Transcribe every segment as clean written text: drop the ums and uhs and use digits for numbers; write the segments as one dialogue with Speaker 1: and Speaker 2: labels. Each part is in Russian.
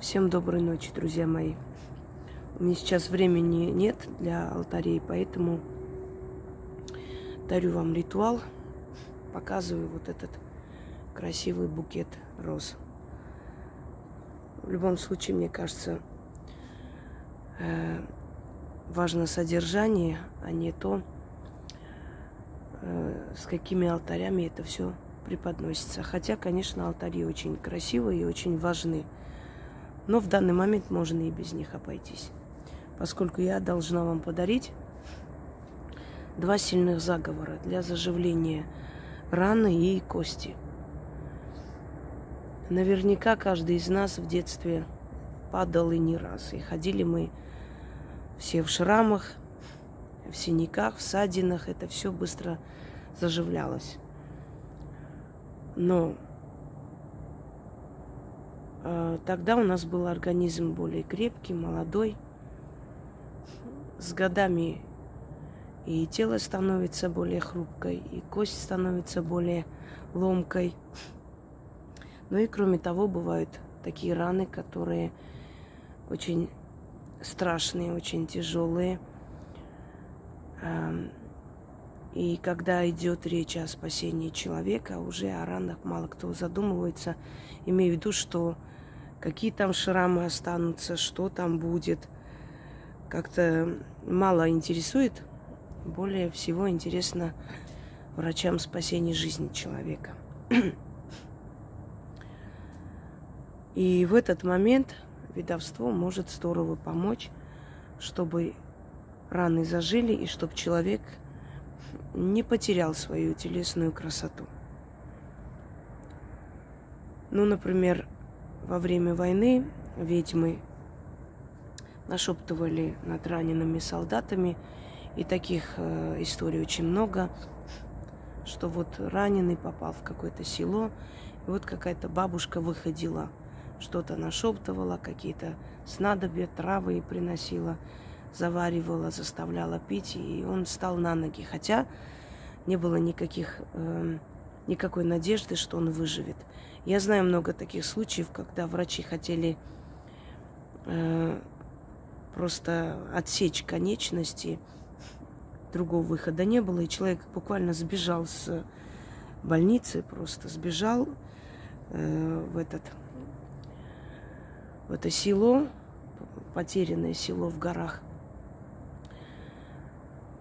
Speaker 1: Всем доброй ночи, друзья мои. У меня сейчас времени нет для алтарей, поэтому дарю вам ритуал, показываю вот этот красивый букет роз. В любом случае, мне кажется, важно содержание, а не то, с какими алтарями это все преподносится. Хотя, конечно, алтари очень красивые и очень важны. Но в данный момент можно и без них обойтись. Поскольку я должна вам подарить 2 сильных заговора для заживления раны и кости. Наверняка каждый из нас в детстве падал и не раз. И ходили мы все в шрамах, в синяках, в ссадинах. Это все быстро заживлялось. Но тогда у нас был организм более крепкий, молодой. С годами и тело становится более хрупкой, и кость становится более ломкой. Ну и кроме того, бывают такие раны, которые очень страшные, очень тяжелые. И когда идет речь о спасении человека, уже о ранах мало кто задумывается, имея в виду, что какие там шрамы останутся, что там будет. Как-то мало интересует. Более всего интересно врачам спасение жизни человека. И в этот момент ведовство может здорово помочь, чтобы раны зажили и чтобы человек не потерял свою телесную красоту. Ну, например, во время войны ведьмы нашептывали над ранеными солдатами, и таких историй очень много, что вот раненый попал в какое-то село, и вот какая-то бабушка выходила, что-то нашептывала, какие-то снадобья, травы приносила, заваривала, заставляла пить, и он встал на ноги, хотя не было никакой надежды, что он выживет. Я знаю много таких случаев, когда врачи хотели просто отсечь конечности, другого выхода не было, и человек буквально сбежал с больницы, просто сбежал в это село, потерянное село в горах.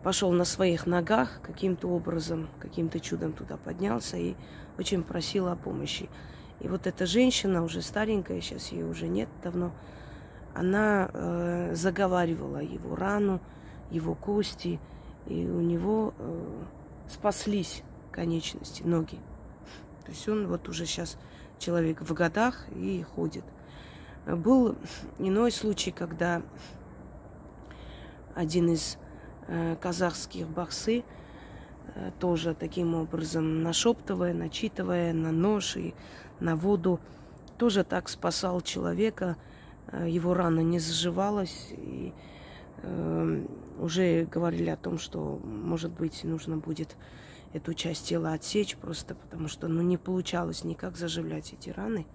Speaker 1: Пошел на своих ногах каким-то образом, каким-то чудом туда поднялся и очень просил о помощи. И вот эта женщина, уже старенькая, сейчас ее уже нет давно, она заговаривала его рану, его кости, и у него спаслись конечности, ноги. То есть он вот уже сейчас человек в годах и ходит. Был иной случай, когда один из казахских бахсы, тоже таким образом нашептывая, начитывая на нож и на воду, тоже так спасал человека. Его рана не заживалась, и уже говорили о том, что, может быть, нужно будет эту часть тела отсечь, просто потому что не получалось никак заживлять эти раны.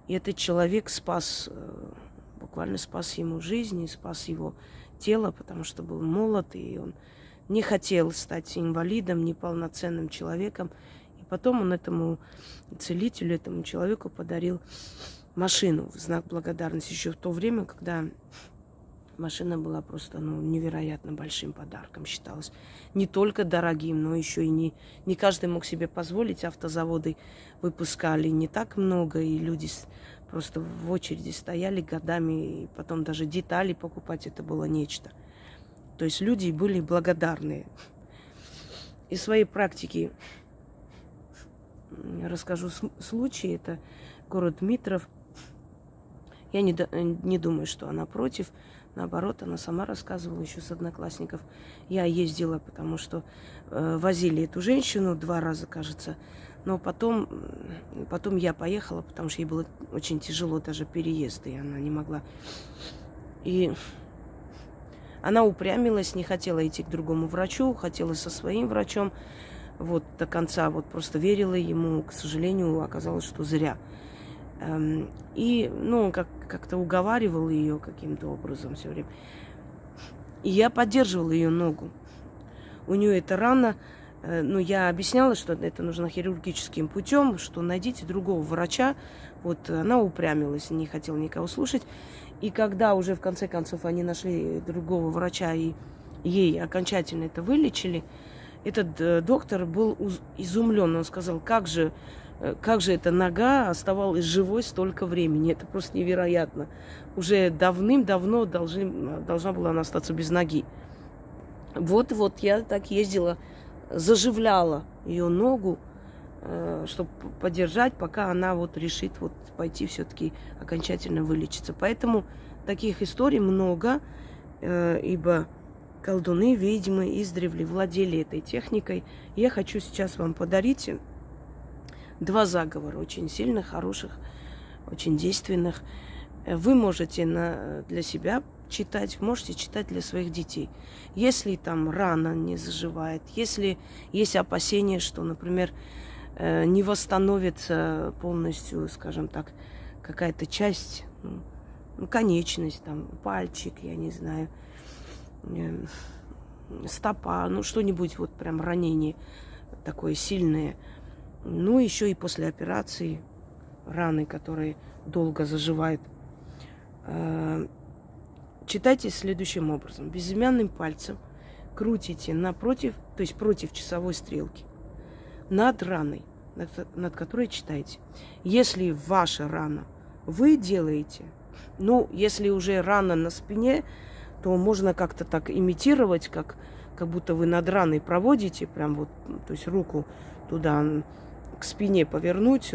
Speaker 1: И этот человек буквально спас ему жизнь и спас его тело, потому что был молод, и он не хотел стать инвалидом, неполноценным человеком. И потом он этому целителю, этому человеку подарил машину в знак благодарности. Еще в то время, когда машина была просто невероятно большим подарком, считалась. Не только дорогим, но еще и не каждый мог себе позволить. Автозаводы выпускали не так много, и люди просто в очереди стояли годами, и потом даже детали покупать это было нечто. То есть люди были благодарные. Из своей практики расскажу случай. Это город Дмитров. Я не думаю, что она против. Наоборот, она сама рассказывала еще с одноклассников. Я ездила, потому что возили эту женщину 2 раза, кажется. Но потом я поехала, потому что ей было очень тяжело даже переезд, и она не могла. И она упрямилась, не хотела идти к другому врачу, хотела со своим врачом. Вот до конца просто верила ему. К сожалению, оказалось, что зря. И, ну, как-то уговаривал ее каким-то образом все время. И я поддерживала ее ногу. У нее эта рана, ну, я объясняла, что это нужно хирургическим путем, что найдите другого врача. Вот она упрямилась, не хотела никого слушать. И когда уже в конце концов они нашли другого врача и ей окончательно это вылечили, этот доктор был изумлен. Он сказал, как же эта нога оставалась живой столько времени. Это просто невероятно. Уже давным-давно должна была она остаться без ноги. Вот я так ездила, заживляла ее ногу, чтобы поддержать, пока она вот решит вот пойти все-таки окончательно вылечиться. Поэтому таких историй много, ибо колдуны, ведьмы издревле владели этой техникой. Я хочу сейчас вам подарить 2 заговора, очень сильных, хороших, очень действенных. Вы можете для себя читать, можете читать для своих детей. Если там рана не заживает, если есть опасения, что, например, не восстановится полностью, скажем так, какая-то часть, ну, конечность, там, пальчик, я не знаю, стопа, ну, что-нибудь, вот прям ранение такое сильное. Ну, еще и после операции раны, которые долго заживают. Читайте следующим образом. Безымянным пальцем крутите напротив, то есть против часовой стрелки, над раной, над которой читаете. Если ваша рана, вы делаете, ну, если уже рана на спине, то можно как-то так имитировать, как будто вы над раной проводите, прям вот, то есть руку туда к спине повернуть,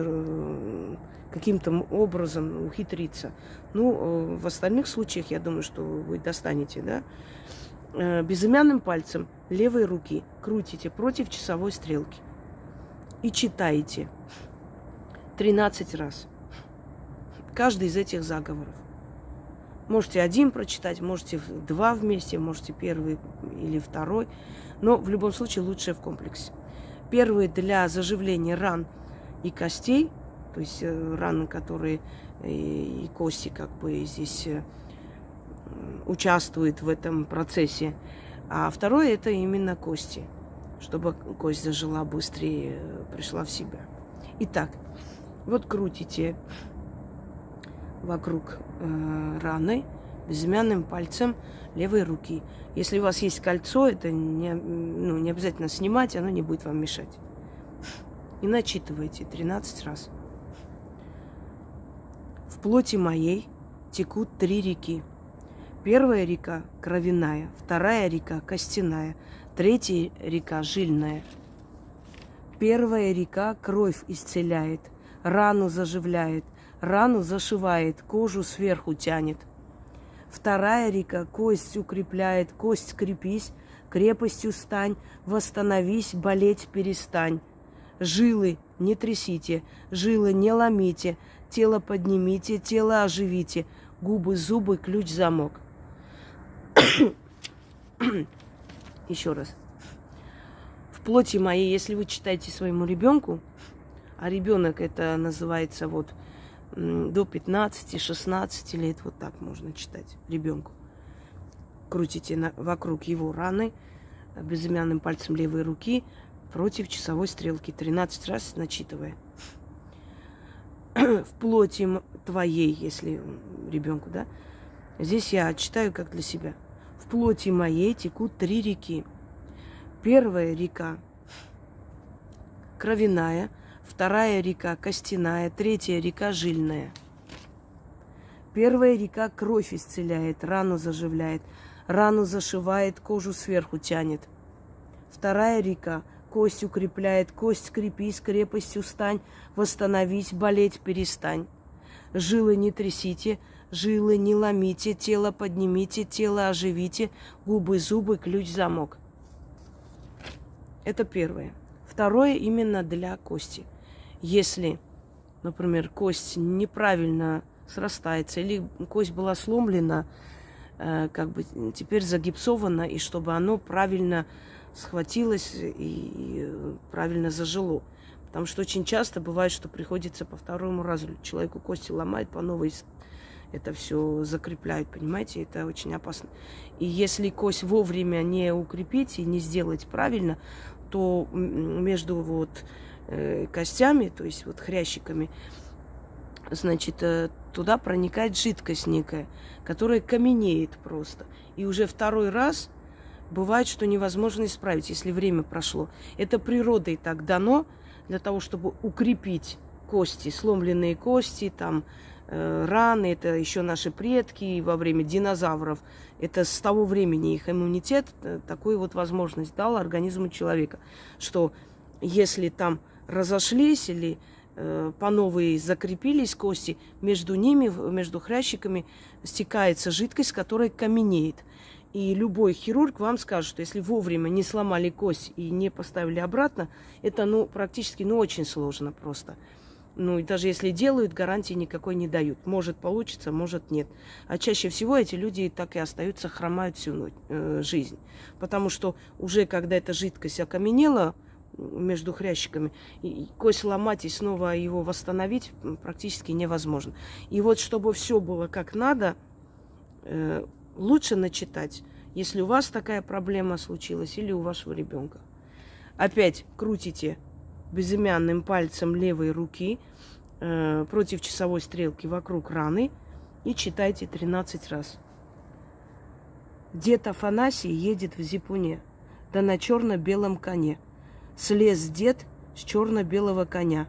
Speaker 1: каким-то образом ухитриться. Ну, в остальных случаях, я думаю, что вы достанете, да? Безымянным пальцем левой руки крутите против часовой стрелки и читаете 13 раз. Каждый из этих заговоров. Можете один прочитать, можете 2 вместе, можете первый или второй. Но в любом случае лучше в комплексе. Первый для заживления ран и костей, то есть раны, которые и кости как бы здесь участвуют в этом процессе. А второе это именно кости, чтобы кость зажила быстрее, пришла в себя. Итак, вот крутите вокруг раны безымянным пальцем левой руки. Если у вас есть кольцо, это не обязательно снимать, оно не будет вам мешать. И начитывайте 13 раз. В плоти моей текут 3 реки. Первая река кровяная, вторая река костяная, третья река жильная. Первая река кровь исцеляет, рану заживляет, рану зашивает, кожу сверху тянет. Вторая река кость укрепляет, кость скрепись, крепостью стань, восстановись, болеть перестань. Жилы не трясите, жилы не ломите, тело поднимите, тело оживите, губы, зубы, ключ, замок. Еще раз. В плоти моей, если вы читаете своему ребенку, а ребенок это называется вот до 15-16 лет, вот так можно читать ребенку. Крутите вокруг его раны безымянным пальцем левой руки против часовой стрелки, 13 раз начитывая. В плоти твоей, если ребенку, да, здесь я читаю как для себя. В плоти моей текут 3 реки. Первая река кровяная, вторая река костяная, третья река жильная. Первая река кровь исцеляет, рану заживляет, рану зашивает, кожу сверху тянет. Вторая река кость укрепляет, кость скрепись, крепостью стань, восстановись, болеть перестань. Жилы не трясите, жилы не ломите, тело поднимите, тело оживите, губы, зубы, ключ, замок. Это первое. Второе именно для кости. Если, например, кость неправильно срастается или кость была сломлена, как бы теперь загипсована, и чтобы оно правильно схватилось и правильно зажило. Потому что очень часто бывает, что приходится по второму разу человеку кости ломать, по новой это все закрепляют, понимаете, это очень опасно. И если кость вовремя не укрепить и не сделать правильно, то между вот костями, то есть вот хрящиками, значит, туда проникает жидкость некая, которая каменеет просто. И уже второй раз бывает, что невозможно исправить, если время прошло. Это природой так дано для того, чтобы укрепить кости, сломленные кости, там, раны, это еще наши предки во время динозавров. Это с того времени их иммунитет такую вот возможность дал организму человека, что если там разошлись или по новой закрепились кости, между ними, между хрящиками стекается жидкость, которая каменеет. И любой хирург вам скажет, что если вовремя не сломали кость и не поставили обратно, это практически очень сложно просто. И даже если делают, гарантии никакой не дают. Может получится, может нет. А чаще всего эти люди так и остаются, хромают всю жизнь. Потому что уже когда эта жидкость окаменела между хрящиками, и кость ломать и снова его восстановить практически невозможно. И вот чтобы все было как надо, лучше начитать, если у вас такая проблема случилась или у вашего ребенка. Опять крутите безымянным пальцем левой руки против часовой стрелки вокруг раны и читайте 13 раз. Дед Афанасий едет в зипуне, да на черно-белом коне. Слез дед с черно-белого коня,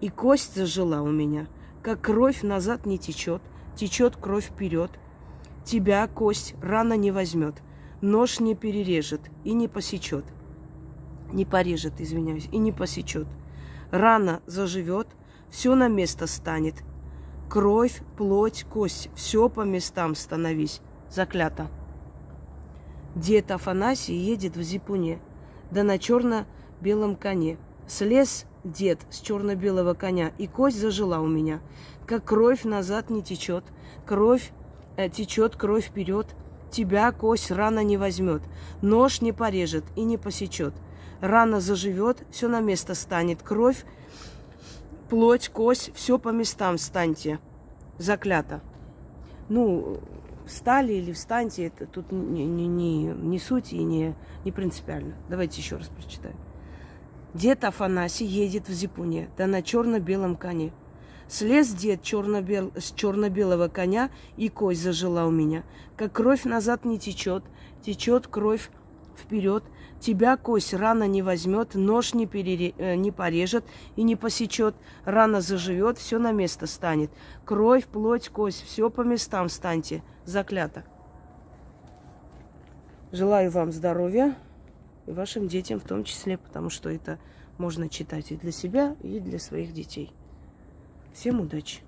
Speaker 1: и кость зажила у меня, как кровь назад не течет, течет кровь вперед. Тебя кость рано не возьмет, нож не перережет и не посечет. Не порежет, извиняюсь, и не посечет. Рана заживет, все на место станет. Кровь, плоть, кость, все по местам становись. Заклято. Дед Афанасий едет в зипуне, да на черно-белом коне. Слез дед с черно-белого коня, и кость зажила у меня. Как кровь назад не течет, течет кровь вперед. Тебя кость рано не возьмет, нож не порежет и не посечет. Рана заживет, все на место станет. Кровь, плоть, кость, все по местам станьте. Заклято. Встали или встаньте, это тут не суть и не принципиально. Давайте еще раз прочитаем. Дед Афанасий едет в зипуне, да на черно-белом коне. Слез дед с черно-белого коня, и кость зажила у меня. Как кровь назад не течет, течет кровь вперед. Тебя кость рано не возьмет, нож не порежет и не посечет. Рана заживет, все на место станет. Кровь, плоть, кость, все по местам станьте. Заклято. Желаю вам здоровья и вашим детям в том числе, потому что это можно читать и для себя, и для своих детей. Всем удачи!